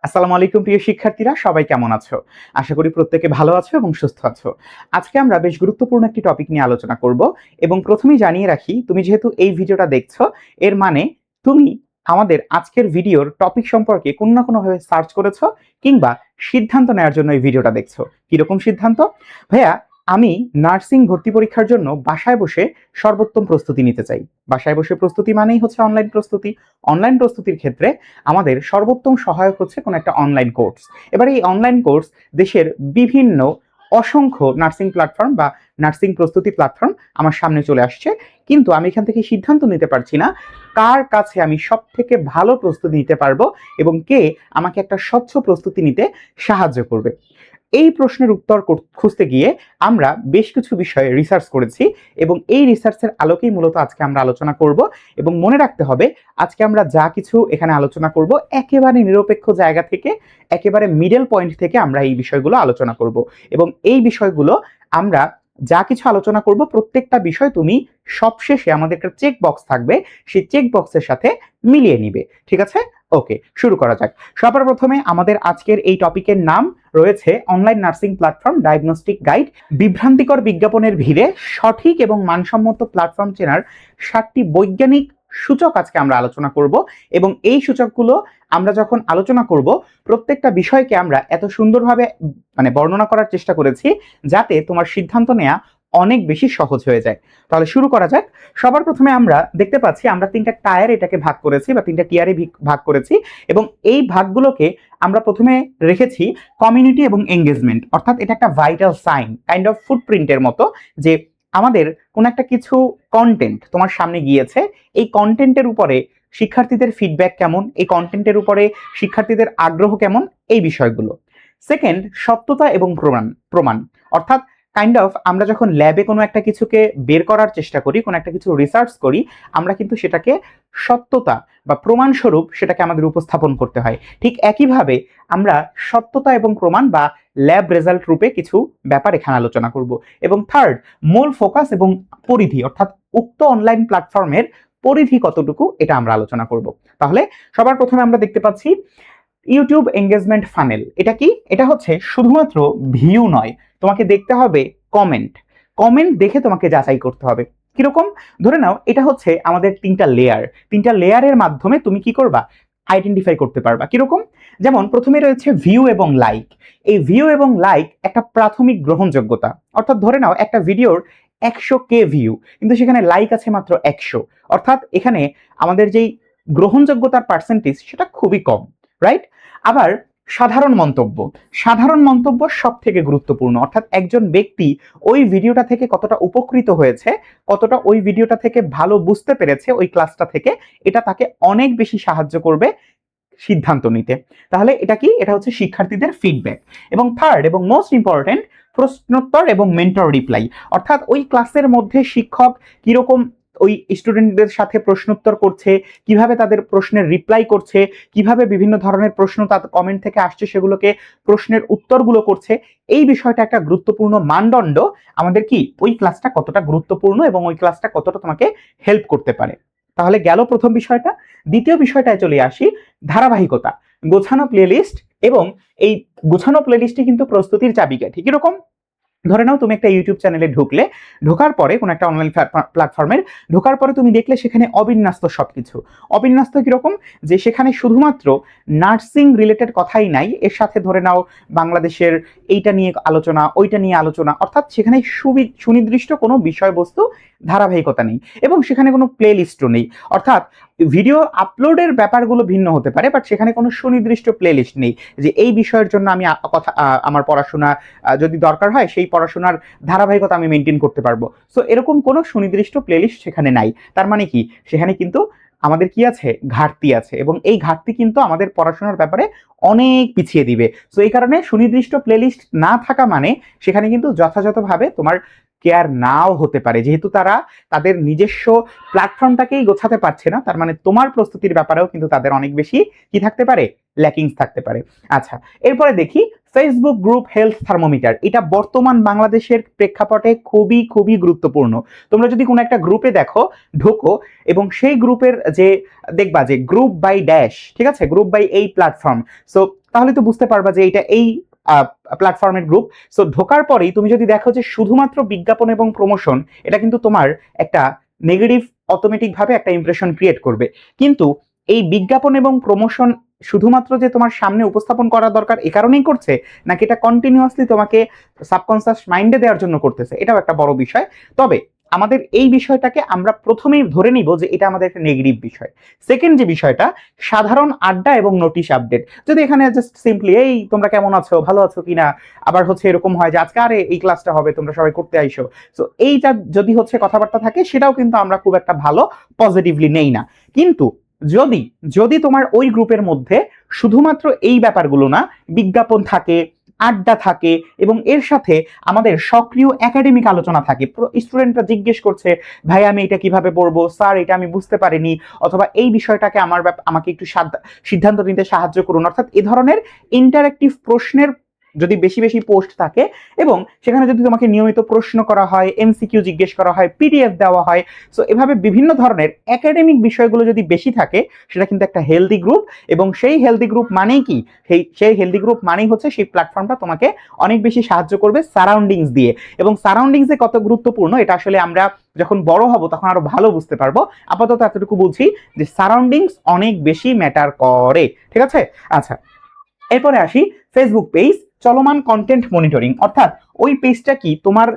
আসসালামু আলাইকুম প্রিয় শিক্ষার্থীরা, সবাই কেমন আছো? আশা করি প্রত্যেকে ভালো আছো এবং সুস্থ আছো। আজকে আমরা বেশ গুরুত্বপূর্ণ একটি টপিক নিয়ে আলোচনা করব এবং প্রথমেই জানিয়ে রাখি, তুমি যেহেতু এই ভিডিওটা দেখছো, এর মানে তুমি আমাদের আজকের ভিডিওর টপিক সম্পর্কে কোনো না কোনোভাবে সার্চ করেছো কিংবা সিদ্ধান্ত নেওয়ার জন্য এই ভিডিওটা দেখছো। কিরকম সিদ্ধান্ত? ভাইয়া, আমি নার্সিং ভর্তি পরীক্ষার জন্য বাসায় বসে সর্বোত্তম প্রস্তুতি নিতে চাই। বাসায় বসে প্রস্তুতি মানেই হচ্ছে অনলাইন প্রস্তুতি। অনলাইন প্রস্তুতির ক্ষেত্রে আমাদের সর্বোত্তম সহায়ক হচ্ছে কোনো একটা অনলাইন কোর্স। এবার এই অনলাইন কোর্স দেশের বিভিন্ন অসংখ্য নার্সিং প্ল্যাটফর্ম বা নার্সিং প্রস্তুতি প্ল্যাটফর্ম আমার সামনে চলে আসছে, কিন্তু আমি এখান থেকে সিদ্ধান্ত নিতে পারছি না কার কাছে আমি সব থেকে ভালো প্রস্তুতি নিতে পারবো এবং কে আমাকে একটা স্বচ্ছ প্রস্তুতি নিতে সাহায্য করবে। এই প্রশ্নের উত্তর খুঁজতে গিয়ে আমরা বেশ কিছু বিষয়ে রিসার্চ করেছি এবং এই রিসার্চের আলোকেই মূলত আজকে আমরা আলোচনা করব। এবং মনে রাখতে হবে, আজকে আমরা যা কিছু এখানে আলোচনা করব একেবারে নিরপেক্ষ জায়গা থেকে, একেবারে মিডল পয়েন্ট থেকে আমরা এই বিষয়গুলো আলোচনা করব। এবং এই বিষয়গুলো আমরা যা কিছু আলোচনা করব, প্রত্যেকটা বিষয় তুমি সবশেষে আমাদের একটা চেক বক্স থাকবে, সেই চেক বক্সের সাথে মিলিয়ে নিবে। ঠিক আছে? ওকে, শুরু করা যাক। সবার প্রথমে আমাদের আজকের এই টপিকের নাম রয়েছে online nursing platform diagnostic guide. বিভ্রান্তিকর বিজ্ঞাপনের ভিড়ে সঠিক এবং মানসম্মত প্ল্যাটফর্ম চেনার 7টি বৈজ্ঞানিক সূচক আজকে আমরা আলোচনা করব। এবং এই সূচকগুলো আমরা যখন আলোচনা করব, প্রত্যেকটা বিষয়কে আমরা এত সুন্দরভাবে বর্ণনা করার চেষ্টা করেছি যাতে তোমার সিদ্ধান্ত নেওয়া অনেক বেশি সহজ হয়ে যায়। তাহলে শুরু করা যাক। সবার প্রথমে আমরা দেখতে পাচ্ছি আমরা 3টা টায়ার এটাকে ভাগ করেছি বা 3টা টিয়ারে ভাগ করেছি এবং এই ভাগগুলোকে আমরা প্রথমে রেখেছি কমিউনিটি এবং এঙ্গেজমেন্ট, অর্থাৎ এটা একটা ভাইটাল সাইন, কাইন্ড অফ ফুটপ্রিন্টের মতো, যে আমাদের কোন একটা কিছু কন্টেন্ট তোমার সামনে গিয়েছে, এই কন্টেন্টের উপরে শিক্ষার্থীদের ফিডব্যাক কেমন, এই কন্টেন্টের উপরে শিক্ষার্থীদের আগ্রহ কেমন, এই বিষয়গুলো। সেকেন্ড, সত্যতা এবং প্রমাণ প্রমাণ অর্থাৎ কাইন্ড অফ আমরা যখন ল্যাবে কোনো একটা কিছুকে বের করার চেষ্টা করি, কোনো একটা কিছু রিসার্চ করি, আমরা কিন্তু সেটাকে সত্যতা বা প্রমাণস্বরূপ সেটাকে আমাদের উপস্থাপন করতে হয়। ঠিক একইভাবে আমরা সত্যতা এবং প্রমাণ বা ল্যাব রেজাল্ট রূপে কিছু ব্যাপার এখানে আলোচনা করব। এবং থার্ড, মূল ফোকাস এবং পরিধি, অর্থাৎ উক্ত অনলাইন প্ল্যাটফর্মের পরিধি কতটুকু, এটা আমরা আলোচনা করব। তাহলে সবার প্রথমে আমরা দেখতে পাচ্ছি ইউটিউব এঙ্গেজমেন্ট ফানেল। এটা কি? এটা হচ্ছে শুধুমাত্র ভিউ নয়, তোমাকে দেখতে হবে কমেন্ট। কমেন্ট দেখে তোমাকে যাচাই করতে হবে। কিরকম? ধরে নাও এটা হচ্ছে আমাদের 3টা লেয়ার। 3টা লেয়ারের মাধ্যমে তুমি কি করবা? আইডেন্টিফাই করতে পারবা। কিরকম? যেমন প্রথমে রয়েছে ভিউ এবং লাইক। এই ভিউ এবং লাইক একটা প্রাথমিক গ্রহণযোগ্যতা, অর্থাৎ ধরে নাও একটা ভিডিওর 100K ভিউ, কিন্তু সেখানে লাইক আছে মাত্র 100, অর্থাৎ এখানে আমাদের যেই গ্রহণযোগ্যতার পার্সেন্টেজ সেটা খুবই কম, রাইট? আবার সাধারণ মন্তব্য। সাধারণ মন্তব্য সব থেকে গুরুত্বপূর্ণ, অর্থাৎ একজন ব্যক্তি ওই ভিডিওটা থেকে কতটা উপকৃত হয়েছে, কতটা ওই ভিডিওটা থেকে ভালো বুঝতে পেরেছে ওই ক্লাসটা থেকে, এটা তাকে অনেক বেশি সাহায্য করবে সিদ্ধান্ত নিতে। তাহলে এটা কি? এটা হচ্ছে শিক্ষার্থীদের ফিডব্যাক। এবং থার্ড এবং মোস্ট ইম্পর্টেন্ট, প্রশ্নোত্তর এবং মেন্টর রিপ্লাই, অর্থাৎ ওই ক্লাসের মধ্যে শিক্ষক কিরকম ওই স্টুডেন্টদের সাথে প্রশ্নোত্তর করছে, কিভাবে তাদের প্রশ্নের রিপ্লাই করছে, কিভাবে বিভিন্ন ধরনের প্রশ্ন তার কমেন্ট থেকে আসছে সেগুলোকে প্রশ্নের উত্তরগুলো করছে, এই বিষয়টা একটা গুরুত্বপূর্ণ মানদণ্ড আমাদের কি ওই ক্লাসটা কতটা গুরুত্বপূর্ণ এবং ওই ক্লাসটা কতটা তোমাকে হেল্প করতে পারে। তাহলে গেল প্রথম বিষয়টা। দ্বিতীয় বিষয়টায় চলে আসি, ধারাবাহিকতা, গোছানো প্লেলিস্ট। এবং এই গোছানো প্লেলিস্টই কিন্তু প্রস্তুতির চাবিকাঠি। কিরকম? ধরে নাও তুমি একটা ইউটিউব চ্যানেলে ঢুকলে, ঢোকার পরে কোনো একটা অনলাইন প্ল্যাটফর্মের ঢোকার পরে তুমি দেখলে সেখানে অবিন্যস্ত সবকিছু। অবিন্যস্ত কিরকম? যে সেখানে শুধুমাত্র নার্সিং রিলেটেড কথাই নাই, এর সাথে ধরে নাও বাংলাদেশের এইটা নিয়ে আলোচনা, ওইটা নিয়ে আলোচনা, অর্থাৎ সেখানে সুনির্দিষ্ট কোনো বিষয়বস্তু, ধারাবাহিকতা নেই এবং সেখানে কোনো প্লে লিস্টও নেই। অর্থাৎ ভিডিও আপলোডের ব্যাপারগুলো ভিন্ন হতে পারে, বাট সেখানে কোনো সুনির্দিষ্ট প্লে লিস্ট নেই যে এই বিষয়ের জন্য আমি আমার পড়াশোনা যদি দরকার হয় সেই পড়াশোনার ধারাবাহিকতা আমি মেনটেন করতে পারবো। সো এরকম কোনো সুনির্দিষ্ট প্লেলিস্ট সেখানে নাই। তার মানে কি? সেখানে কিন্তু আমাদের কি আছে? ঘাটতি আছে, এবং এই ঘাটতি কিন্তু আমাদের পড়াশোনার ব্যাপারে অনেক পিছিয়ে দিবে। সো এই কারণে সুনির্দিষ্ট প্লেলিস্ট না থাকা মানে সেখানে কিন্তু যথাযথভাবে তোমার কেয়ার নাও হতে পারে, যেহেতু তারা তাদের নিজস্ব প্ল্যাটফর্মটাকেই গোছাতে পারছে না। তার মানে তোমার প্রস্তুতির ব্যাপারেও কিন্তু তাদের অনেক বেশি কি থাকতে পারে? ল্যাকিংস থাকতে পারে। আচ্ছা, এরপরে দেখি ফেসবুক গ্রুপ হেলথ থার্মোমিটার, এটা বর্তমান বাংলাদেশের প্রেক্ষাপটে খুবই খুবই গুরুত্বপূর্ণ। তোমরা যদি কোনো একটা গ্রুপে ঢোকো এবং সেই গ্রুপের যে দেখবা যে গ্রুপ বাই ড্যাশ, ঠিক আছে, গ্রুপ বাই এই প্ল্যাটফর্ম, সো তাহলে তো বুঝতে পারবা যে এটা এই প্ল্যাটফর্মের গ্রুপ। সো ঢোকার পরেই তুমি যদি দেখো যে শুধুমাত্র বিজ্ঞাপন এবং প্রমোশন, এটা কিন্তু তোমার একটা নেগেটিভ অটোমেটিক ভাবে একটা ইমপ্রেশন ক্রিয়েট করবে। কিন্তু এই বিজ্ঞাপন এবং প্রমোশন শুধুমাত্র যে তোমার সামনে উপস্থাপন করা দরকার এ কারণেই করছে, নাকি এটা কন্টিনিউয়াসলি তোমাকে সাবকনসিয়াস মাইন্ডে দেওয়ার জন্য করতেছে, এটাও একটা বড় বিষয়। তবে আমাদের এই বিষয়টাকে আমরা প্রথমেই ধরে নিব যে এটা আমাদের একটা নেগেটিভ বিষয়। সেকেন্ড যে বিষয়টা, সাধারণ আড্ডা এবং নোটিশ আপডেট। যদি এখানে জাস্ট সিম্পলি এই তোমরা কেমন আছো, ভালো আছো কিনা, আবার হচ্ছে এরকম হয় যে আজকে আরে এই ক্লাসটা হবে, তোমরা সবাই করতে আইসো, সো এইটা যদি হচ্ছে কথাবার্তা থাকে, সেটাও কিন্তু আমরা খুব একটা ভালো পজিটিভলি নেই না। কিন্তু যদি যদি তোমার ওই গ্রুপের মধ্যে শুধুমাত্র এই ব্যাপারগুলো না, বিজ্ঞাপন থাকে, আড্ডা থাকে এবং এর সাথে আমাদের সক্রিয় একাডেমিক আলোচনা থাকে, স্টুডেন্টরা জিজ্ঞেস করছে ভাই আমি এটা কিভাবে পড়বো, স্যার এটা আমি বুঝতে পারিনি, অথবা এই বিষয়টাকে আমাকে একটু সিদ্ধান্ত নিতে সাহায্য করুন, অর্থাৎ এ ধরনের ইন্টারেক্টিভ প্রশ্নের যদি বেশি বেশি পোস্ট থাকে এবং সেখানে যদি তোমাকে নিয়মিত প্রশ্ন করা হয়, এমসিকিউ জিজ্ঞেস করা হয়, পিডিএফ দেওয়া হয়, সো এভাবে বিভিন্ন ধরনের একাডেমিক বিষয়গুলো যদি বেশি থাকে, সেটা কিন্তু একটা হেলদি গ্রুপ। এবং সেই হেলদি গ্রুপ মানেই কি, সেই হেলদি গ্রুপ মানেই হচ্ছে সেই প্ল্যাটফর্মটা তোমাকে অনেক বেশি সাহায্য করবে সারাউন্ডিংস দিয়ে। এবং সারাউন্ডিংসে কত গুরুত্বপূর্ণ এটা আসলে আমরা যখন বড় হব তখন আরো ভালো বুঝতে পারবো। আপাতত এতটুকু বুঝি যে সারাউন্ডিংস অনেক বেশি ম্যাটার করে, ঠিক আছে। আচ্ছা, এরপরে আসি ফেসবুক পেজ চলমান কন্টেন্ট মনিটরিং, অর্থাৎ ওই পেজটা কি তোমার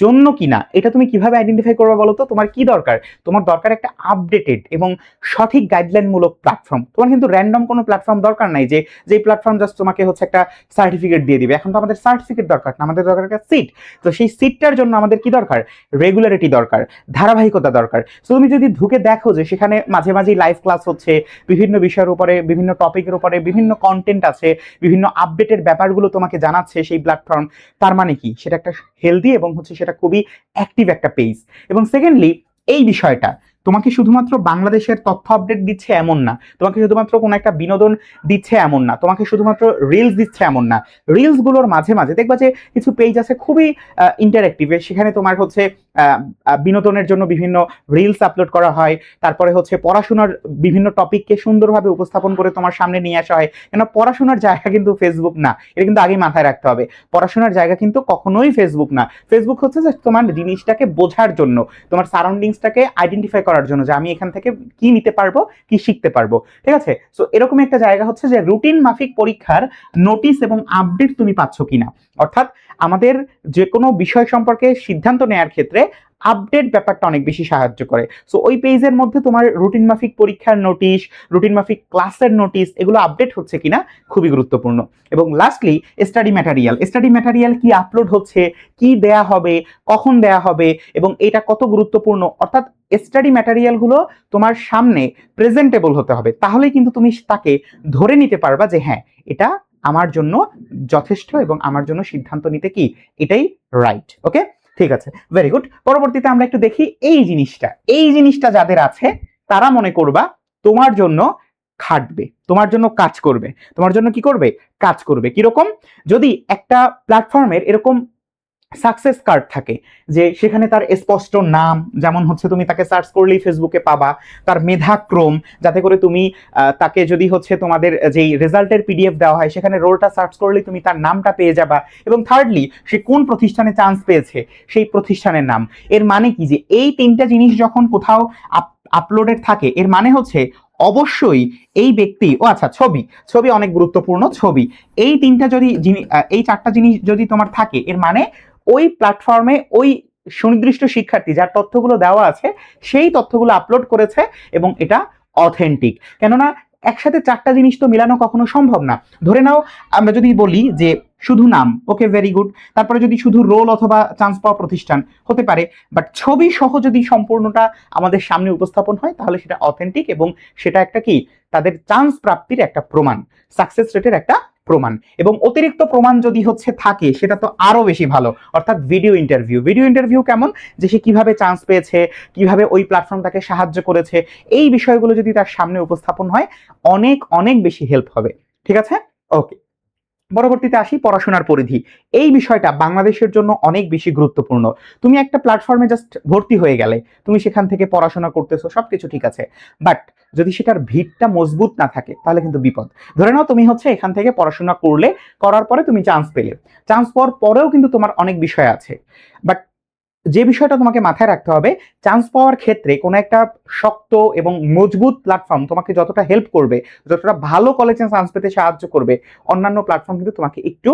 জন্য কিনা এটা তুমি কিভাবে আইডেন্টিফাই করবে বলো তো। তোমার কি দরকার? তোমার দরকার একটা আপডেটেড এবং সঠিক গাইডলাইন মূলক প্ল্যাটফর্ম। তোমার কিন্তু র্যান্ডম কোনো প্ল্যাটফর্ম দরকার নাই যে প্ল্যাটফর্ম জাস্ট তোমাকে হচ্ছে একটা সার্টিফিকেট দিয়ে দিবে। এখন তো আমাদের সার্টিফিকেট দরকার না, আমাদের দরকার একটা সিট। তো সেই সিটটার জন্য আমাদের কি দরকার? রেগুলারিটি দরকার, ধারাবাহিকতা দরকার। তো তুমি যদি ঢুকে দেখো যে সেখানে মাঝে মাঝেই লাইভ ক্লাস হচ্ছে, বিভিন্ন বিষয়ের উপরে, বিভিন্ন টপিকের উপরে বিভিন্ন কন্টেন্ট আছে, বিভিন্ন আপডেটের ব্যাপারগুলো তোমাকে জানাচ্ছে সেই প্ল্যাটফর্ম, তার মানে কি সেটা একটা হেলদি এবং হচ্ছে সেটা খুবই অ্যাক্টিভ একটা পেজ। এবং সেকেন্ডলি এই বিষয়টা তোমাকে শুধুমাত্র বাংলাদেশের তথ্য আপডেট দিচ্ছে এমন না, তোমাকে শুধুমাত্র কোনো একটা বিনোদন দিচ্ছে এমন না, তোমাকে শুধুমাত্র রিলস দিচ্ছে এমন না। রিলসগুলোর মাঝে মাঝে দেখবা যে কিছু পেজ আছে খুবই ইন্টারেক্টিভ, সেখানে তোমার হচ্ছে বিনোদনের জন্য বিভিন্ন রিলস আপলোড করা হয়, তারপরে হচ্ছে পড়াশোনার বিভিন্ন টপিককে সুন্দরভাবে উপস্থাপন করে তোমার সামনে নিয়ে আসা হয়। কেন পড়াশোনার জায়গা কিন্তু ফেসবুক না, এটা কিন্তু আগেই মাথায় রাখতে হবে। পড়াশোনার জায়গা কিন্তু কখনোই ফেসবুক না। ফেসবুক হচ্ছে যে তোমার জিনিসটাকে বোঝার জন্য, তোমার সারাউন্ডিংসটাকে আইডেন্টিফাই করার জন্য যে আমি এখান থেকে কি নিতে পারবো, কি শিখতে পারবো, ঠিক আছে। সো এরকম একটা জায়গা হচ্ছে যে রুটিন মাফিক পরীক্ষার নোটিশ এবং আপডেট তুমি পাচ্ছ কিনা, অর্থাৎ আমাদের যে কোনো বিষয় সম্পর্কে সিদ্ধান্ত নেওয়ার ক্ষেত্রে আপডেট ব্যাপারটা অনেক বেশি সাহায্য করে। সো ওই পেজের মধ্যে তোমার রুটিন মাফিক পরীক্ষার নোটিশ, রুটিন মাফিক ক্লাসের নোটিশ, এগুলো আপডেট হচ্ছে কিনা খুবই গুরুত্বপূর্ণ। এবং লাস্টলি স্টাডি ম্যাটেরিয়াল কি আপলোড হচ্ছে, কি দেয়া হবে, কখন দেয়া হবে এবং এটা কত গুরুত্বপূর্ণ, অর্থাৎ স্টাডি ম্যাটেরিয়ালগুলো তোমার সামনে প্রেজেন্টেবল হতে হবে, তাহলেই কিন্তু তুমি তাকে ধরে নিতে পারবা যে হ্যাঁ এটা আমার জন্য যথেষ্ট এবং আমার জন্য সিদ্ধান্ত নিতে কি এটাই রাইট। ওকে, ঠিক আছে, ভেরি গুড। পরবর্তীতে আমরা একটু দেখি এই জিনিসটা যাদের আছে তারা মনে করবা তোমার জন্য খাটবে, তোমার জন্য কাজ করবে, তোমার জন্য কি করবে? কাজ করবে। কিরকম? যদি একটা প্ল্যাটফর্মের এরকম সাকসেস কার্ড থাকে যে সেখানে তার স্পষ্ট নাম, যেমন হচ্ছে তুমি তাকে সার্চ করলেই ফেসবুকে পাবা, তার মেধাক্রম, যাতে করে তুমি তাকে যদি হচ্ছে তোমাদের যেই রেজাল্টের পিডিএফ দেওয়া হয় সেখানে রোলটা সার্চ করলেই তুমি তার নামটা পেয়ে যাবা, এবং থার্ডলি সে কোন প্রতিষ্ঠানে চান্স পেয়েছে সেই প্রতিষ্ঠানের নাম। এর মানে কি যে এই তিনটা জিনিস যখন কোথাও আপলোডেড থাকে, এর মানে হচ্ছে অবশ্যই এই ব্যক্তি, ও আচ্ছা ছবি অনেক গুরুত্বপূর্ণ। ছবি, এই তিনটা যদি এই চারটা জিনিস যদি তোমার থাকে, এর মানে ওই প্ল্যাটফর্মে ওই সুনির্দিষ্ট শিক্ষার্থী যার তথ্যগুলো দেওয়া আছে সেই তথ্যগুলো আপলোড করেছে এবং এটা অথেন্টিক। কেননা একসাথে চারটা জিনিস তো মিলানো কখনো সম্ভব না। ধরে নাও আমরা যদি বলি যে শুধু নাম, ওকে ভেরি গুড, তারপরে যদি শুধু রোল অথবা চান্স পাওয়া প্রতিষ্ঠান হতে পারে, বাট ছবি সহ যদি সম্পূর্ণটা আমাদের সামনে উপস্থাপন হয় তাহলে সেটা অথেন্টিক এবং সেটা একটা কি তাদের চান্স প্রাপ্তির একটা প্রমাণ, সাকসেস রেটের একটা প্রমাণ। এবং অতিরিক্ত প্রমাণ যদি হচ্ছে থাকে সেটা তো আরো বেশি ভালো, অর্থাৎ ভিডিও ইন্টারভিউ কেমন, যে সে কিভাবে চান্স পেয়েছে, কিভাবে ওই প্ল্যাটফর্ম তাকে সাহায্য করেছে, এই বিষয়গুলো যদি তার সামনে উপস্থাপন হয় অনেক অনেক বেশি হেল্প হবে, ঠিক আছে। ওকে, পরবর্তীতে আসি পড়াশোনার পরিধি। এই বিষয়টা বাংলাদেশের জন্য অনেক বেশি গুরুত্বপূর্ণ। তুমি একটা প্ল্যাটফর্মে জাস্ট ভর্তি হয়ে গেলে, তুমি সেখান থেকে পড়াশোনা করতেছো, সবকিছু ঠিক আছে, বাট যদি সেটার ভিতটা মজবুত না থাকে তাহলে কিন্তু বিপদ। ধরে নাও তুমি হচ্ছে এখান থেকে পড়াশোনা করলে, করার পরে তুমি চান্স পেলে, চান্স পাওয়ার পরেও কিন্তু তোমার অনেক বিষয় আছে, বাট যে বিষয়টা তোমাকে মাথায় রাখতে হবে, চান্স পাওয়ার ক্ষেত্রে কোনো একটা শক্ত এবং মজবুত প্ল্যাটফর্ম তোমাকে যতটা হেল্প করবে, যতটা ভালো কলেজে চান্স পেতে সাহায্য করবে, অন্যান্য প্ল্যাটফর্ম কিন্তু তোমাকে একটু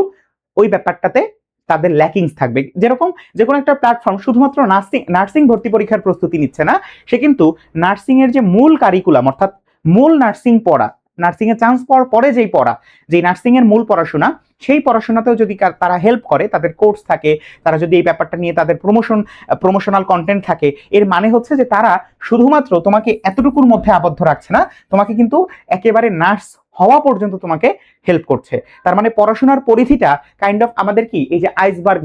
ওই ব্যাপারটাতে তাদের ল্যাকিংস থাকবে। যেরকম যে কোনো একটা প্ল্যাটফর্ম শুধুমাত্র নার্সিং ভর্তি পরীক্ষার প্রস্তুতি নিচ্ছে না, সে কিন্তু নার্সিং এর যে মূল কারিকুলাম, অর্থাৎ মূল নার্সিং পড়া, নার্সিং এ চান্স পাওয়ার পরে যেই পড়া, যেই নার্সিং এর মূল পড়াশোনা, সেই পড়াশোনাতেও যদি তারা হেল্প করে, তাদের কোর্স থাকে, তারা যদি এই ব্যাপারটা নিয়ে তাদের প্রমোশনাল কন্টেন্ট থাকে, এর মানে হচ্ছে যে তারা শুধুমাত্র তোমাকে এতটুকুর মধ্যে আবদ্ধ রাখছে না, তোমাকে কিন্তু একেবারে নার্স হওয়া পর্যন্ত তোমাকে হেল্প করছে। তার মানে পড়াশোনার পরিধিটা কাইন্ড অফ আমাদের কি, এই যে আইসবার্গ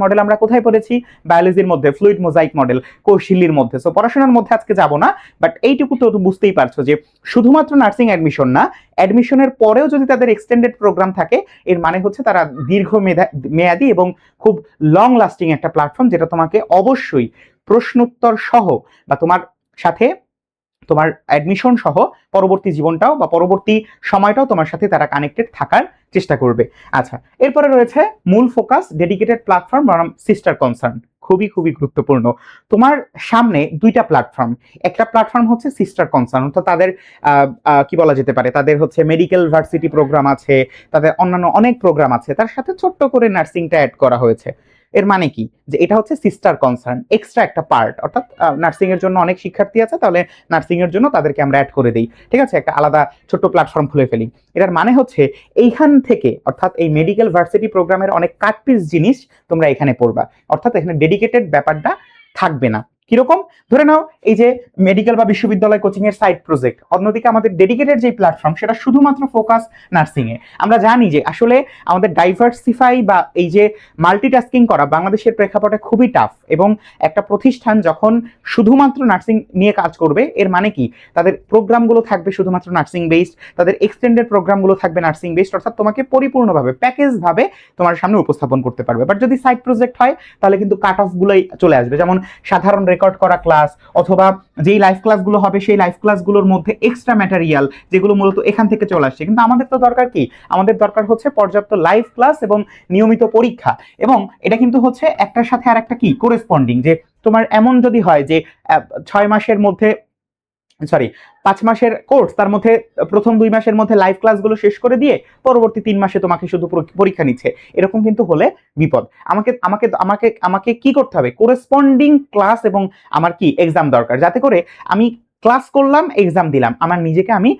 মডেল আমরা কোথায় পড়েছি? বায়োলজির মধ্যে, ফ্লুইড মোজাইক মডেল, কৌশিল্যির মধ্যে। সো পড়াশোনার মধ্যে আজকে যাব না, বাট এইটুকু তো বুঝতেই পারছো যে শুধুমাত্র নার্সিং অ্যাডমিশন না, অ্যাডমিশনের পরেও যদি তাদের এক্সটেন্ডেড প্রোগ্রাম থাকে, এর মানে হচ্ছে তারা দীর্ঘ মেয়াদী এবং খুব লং লাস্টিং একটা প্ল্যাটফর্ম, যেটা তোমাকে অবশ্যই প্রশ্নোত্তর সহ বা তোমার সাথে তোমার অ্যাডমিশন সহ পরবর্তী জীবনটাও বা পরবর্তী সময়টাও তোমার সাথে তারা কানেক্টেড থাকার চেষ্টা করবে। আচ্ছা, এরপরে রয়েছে মূল ফোকাস, ডেডিকেটেড প্ল্যাটফর্ম বনাম সিস্টার কনসার্ন। খুবই খুবই গুরুত্বপূর্ণ। তোমার সামনে দুইটা প্ল্যাটফর্ম, একটা প্ল্যাটফর্ম হচ্ছে সিস্টার কনসার্ন, অর্থাৎ তাদের কি বলা যেতে পারে, তাদের হচ্ছে মেডিকেল ভার্সিটি প্রোগ্রাম আছে, তাদের অন্যান্য অনেক প্রোগ্রাম আছে, তার সাথে ছোট্ট করে নার্সিংটা অ্যাড করা হয়েছে। এর মানে কি, যে এটা হচ্ছে সিস্টার কনসার্ন, এক্সট্রা একটা পার্ট, অর্থাৎ নার্সিং এর জন্য অনেক শিক্ষার্থী আছে, তাহলে নার্সিং এর জন্য তাদেরকে আমরা অ্যাড করে দিই, ঠিক আছে, একটা আলাদা ছোট্ট প্ল্যাটফর্ম খুলে ফেলি। এটার মানে হচ্ছে এইখান থেকে, অর্থাৎ এই মেডিকেল ভার্সিটি প্রোগ্রামের অনেক কাটপিস জিনিস তোমরা এখানে পড়বা, অর্থাৎ এখানে ডেডিকেটেড ব্যাপারটা থাকবে না। কিরকম? ধরে নাও এই যে মেডিকেল বা বিশ্ববিদ্যালয় কোচিং এর সাইড প্রজেক্ট, অন্যদিকে আমাদের ডেডিকেটেড যে প্ল্যাটফর্ম সেটা শুধুমাত্র ফোকাস নার্সিং এ। আমরা জানি যে আসলে আমাদের ডাইভার্সিফাই বা এই যে মাল্টিটাস্কিং করা বাংলাদেশের প্রেক্ষাপটে খুবই টাফ, এবং একটা প্রতিষ্ঠান যখন শুধুমাত্র নার্সিং নিয়ে কাজ করবে, এর মানে কি, তাদের প্রোগ্রামগুলো থাকবে শুধুমাত্র নার্সিং বেসড, তাদের এক্সটেন্ডেড প্রোগ্রামগুলো থাকবে নার্সিং বেসড, অর্থাৎ তোমাকে পরিপূর্ণভাবে প্যাকেজ ভাবে তোমার সামনে উপস্থাপন করতে পারবে। বাট যদি সাইড প্রজেক্ট হয় তাহলে কিন্তু কাট অফ গুলোই চলে আসবে, যেমন সাধারণ রেকর্ড করা ক্লাস, অথবা যেই লাইভ ক্লাসগুলো হবে সেই লাইভ ক্লাসগুলোর মধ্যে এক্সট্রা ম্যাটেরিয়াল যেগুলো মূলত এখান থেকে চলে আসছে। কিন্তু আমাদের তো দরকার কি, আমাদের দরকার হচ্ছে পর্যাপ্ত লাইভ ক্লাস এবং নিয়মিত পরীক্ষা, এবং এটা কিন্তু হচ্ছে একটার সাথে আর একটা কি করেসপন্ডিং, যে তোমার এমন যদি হয় যে 6 মাসের মধ্যে, সরি 5 মাসের কোর্স, তার মধ্যে প্রথম 2 মাসের মধ্যে লাইভ ক্লাসগুলো শেষ করে দিয়ে পরবর্তী 3 মাসে তোমাকে শুধু পরীক্ষা নিচ্ছে, এরকম কিন্তু হলে বিপদ। আমাকে আমাকে আমাকে আমাকে কি করতে হবে, করেসপন্ডিং ক্লাস এবং আমার কি এক্সাম দরকার, যাতে করে আমি ক্লাস করলাম, এক্সাম দিলাম, আমার নিজেকে আমি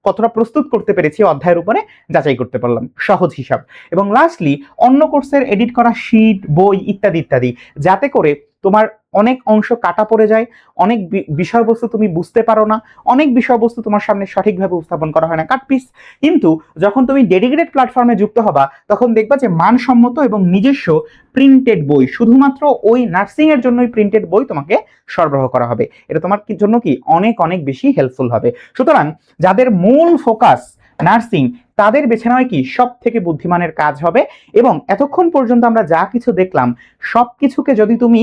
কতটা প্রস্তুত করতে পেরেছি অধ্যায়ের উপরে যাচাই করতে পারলাম, সহজ হিসাব। এবং লাস্টলি অন্য কোর্সের এডিট করা শীট, বই ইত্যাদি ইত্যাদি, যাতে করে তোমার অনেক অংশ কাটা পড়ে যায়, অনেক বিষয়বস্তু তুমি বুঝতে পারো না, অনেক বিষয়বস্তু তোমার সামনে সঠিকভাবে উপস্থাপন করা হয় না, কাটপিস। কিন্তু যখন তুমি ডেডিকেটেড প্ল্যাটফর্মে যুক্ত হবা, তখন দেখবা যে মানসম্মত এবং নিজস্ব প্রিন্টেড বই, শুধুমাত্র ওই নার্সিং এর জন্যই প্রিন্টেড বই তোমাকে সরবরাহ করা হবে। এটা তোমার জন্য কি অনেক অনেক বেশি হেল্পফুল হবে। সুতরাং যাদের মূল ফোকাস নার্সিং, তাদের বেছে নেওয়া কি সব থেকে বুদ্ধিমানের কাজ হবে। এবং এতক্ষণ পর্যন্ত আমরা যা কিছু দেখলাম, সব কিছুকে যদি তুমি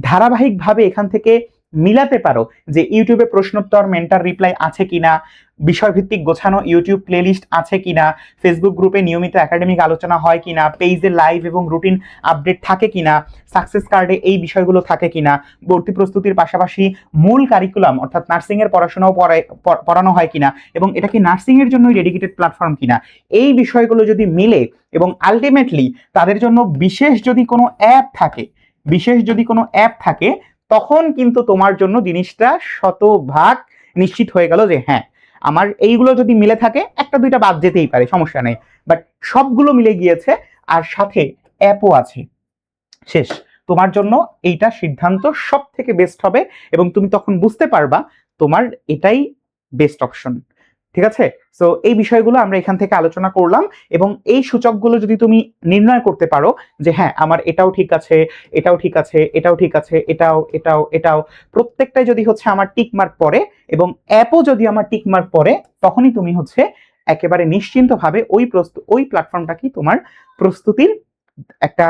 ধারাবাহিকভাবে এখান থেকে মিলাতে পারো, যে ইউটিউবে প্রশ্নোত্তর, মেন্টার রিপ্লাই আছে কিনা, বিষয়ভিত্তিক গোছানো ইউটিউব প্লেলিস্ট আছে কিনা, ফেসবুক গ্রুপে নিয়মিত একাডেমিক আলোচনা হয় কিনা, পেজে লাইভ এবং রুটিন আপডেট থাকে কিনা, সাকসেস কার্ডে এই বিষয়গুলো থাকে কিনা, ভর্তি প্রস্তুতির পাশাপাশি মূল কারিকুলাম অর্থাৎ নার্সিং এর পড়াশোনাও পড়ানো হয় কিনা, এবং এটা কি নার্সিং এর জন্যই ডেডিকেটেড প্ল্যাটফর্ম কিনা, এই বিষয়গুলো যদি মিলে, এবং আলটিমেটলি তাদের জন্য বিশেষ যদি কোনো অ্যাপ থাকে, তখন কিন্তু তোমার জন্য জিনিসটা শতভাগ নিশ্চিত হয়ে গেল যে হ্যাঁ, আমার এইগুলো যদি মিলে থাকে, একটা দুইটা বাদ যেতেই পারে, সমস্যা নেই, বাট সবগুলো মিলে গিয়েছে আর সাথে অ্যাপও আছে, শেষ। তোমার জন্য এইটা সিদ্ধান্ত সব থেকে বেস্ট হবে, এবং তুমি তখন বুঝতে পারবা তোমার এটাই বেস্ট অপশন। ঠিক আছে? সো এই বিষয়গুলো আমরা এখান থেকে আলোচনা করলাম, এবং এই সূচকগুলো যদি তুমি নির্ণয় করতে পারো যে হ্যাঁ, আমার এটাও ঠিক আছে, এটাও ঠিক আছে, এটাও ঠিক আছে, এটাও এটাও এটাও, প্রত্যেকটাই যদি হচ্ছে আমার টিক মার্ক পড়ে এবং অ্যাপও যদি আমার টিক মার্ক পড়ে, তখনই তুমি হচ্ছে একেবারে নিশ্চিন্তভাবে ওই প্ল্যাটফর্মটাকে তোমার প্রস্তুতির একটা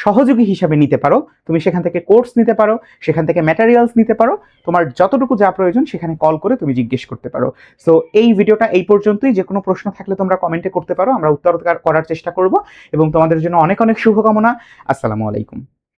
সহযোগী হিসাবে নিতে পারো। তুমি সেখান থেকে কোর্স নিতে পারো, সেখান থেকে ম্যাটেরিয়ালস নিতে পারো, তোমার যতটুকু যা প্রয়োজন সেখানে কল করে তুমি জিজ্ঞেস করতে পারো। সো এই ভিডিওটা এই পর্যন্তই। যে কোনো প্রশ্ন থাকলে তোমরা কমেন্টে করতে পারো, আমরা উত্তর করার চেষ্টা করব। এবং তোমাদের জন্য অনেক অনেক শুভকামনা। আসসালামু আলাইকুম।